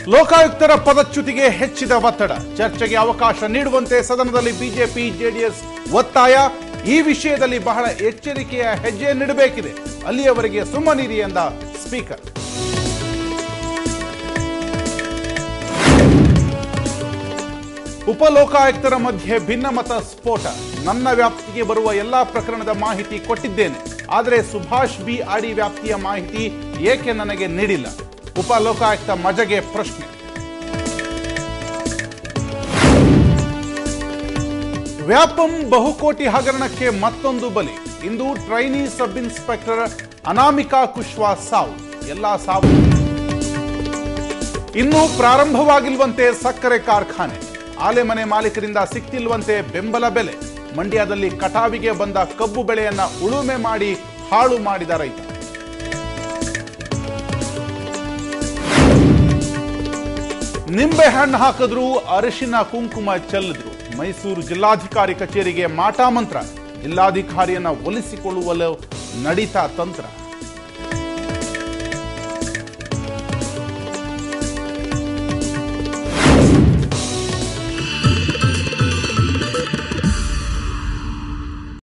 ಲೋಕಾಯುಕ್ತರ ಪದಚ್ಯುತಿಗೆ ಹೆಚ್ಚಿದ ಒತ್ತಡ. ಚರ್ಚೆಗೆ ಅವಕಾಶ ನೀಡುವಂತೆ ಸದನದಲ್ಲಿ ಬಿಜೆಪಿ ಜೆಡಿಎಸ್ ಒತ್ತಾಯ. ಈ ವಿಷಯದಲ್ಲಿ ಬಹಳ ಎಚ್ಚರಿಕೆಯ ಹೆಜ್ಜೆ ನೀಡಬೇಕಿದೆ. ಅಲ್ಲಿಯವರೆಗೆ ಸುಮ್ಮನಿರಿ ಎಂದ ಸ್ಪೀಕರ್. ಉಪಲೋಕಾಯುಕ್ತರ ಮಧ್ಯೆ ಭಿನ್ನಮತ ಸ್ಫೋಟ. ನನ್ನ ವ್ಯಾಪ್ತಿಗೆ ಬರುವ ಎಲ್ಲಾ ಪ್ರಕರಣದ ಮಾಹಿತಿ ಕೊಟ್ಟಿದ್ದೇನೆ, ಆದರೆ ಸುಭಾಷ್ ಬಿ ಆಡಿ ವ್ಯಾಪ್ತಿಯ ಮಾಹಿತಿ ಏಕೆ ನನಗೆ ನೀಡಿಲ್ಲ? ಉಪಲೋಕಾಯುಕ್ತ ಮಜಗೆ ಪ್ರಶ್ನೆ. ವ್ಯಾಪಂ ಬಹುಕೋಟಿ ಹಗರಣಕ್ಕೆ ಮತ್ತೊಂದು ಬಲಿ. ಇಂದು trainee sub inspector Anamika Kushwaha ಸಾವು. ಎಲ್ಲಾ ಸಾವು ಇನ್ನೂ ಪ್ರಾರಂಭವಾಗಿಲ್ವಂತೆ ಸಕ್ಕರೆ ಕಾರ್ಖಾನೆ. ಆಲೆಮನೆ ಮಾಲೀಕರಿಂದ ಸಿಕ್ತಿಲ್ವಂತೆ ಬೆಂಬಲ ಬೆಲೆ. ಮಂಡ್ಯದಲ್ಲಿ ಕಟಾವಿಗೆ ಬಂದ ಕಬ್ಬು ಬೆಳೆಯನ್ನ ಉಳುಮೆ ಮಾಡಿ ಹಾಳು ಮಾಡಿದ ರೈತ. ನಿಂಬೆ ಹಣ್ಣು ಹಾಕಿದ್ರು, ಅರಿಶಿನ ಕುಂಕುಮ ಚೆಲ್ಲಿದ್ರು. ಮೈಸೂರು ಜಿಲ್ಲಾಧಿಕಾರಿ ಕಚೇರಿಗೆ ಮಾಟ ಮಂತ್ರ. ಜಿಲ್ಲಾಧಿಕಾರಿಯನ್ನ ಒಲಿಸಿಕೊಳ್ಳುವಲು ನಡೀತಾ ತಂತ್ರ.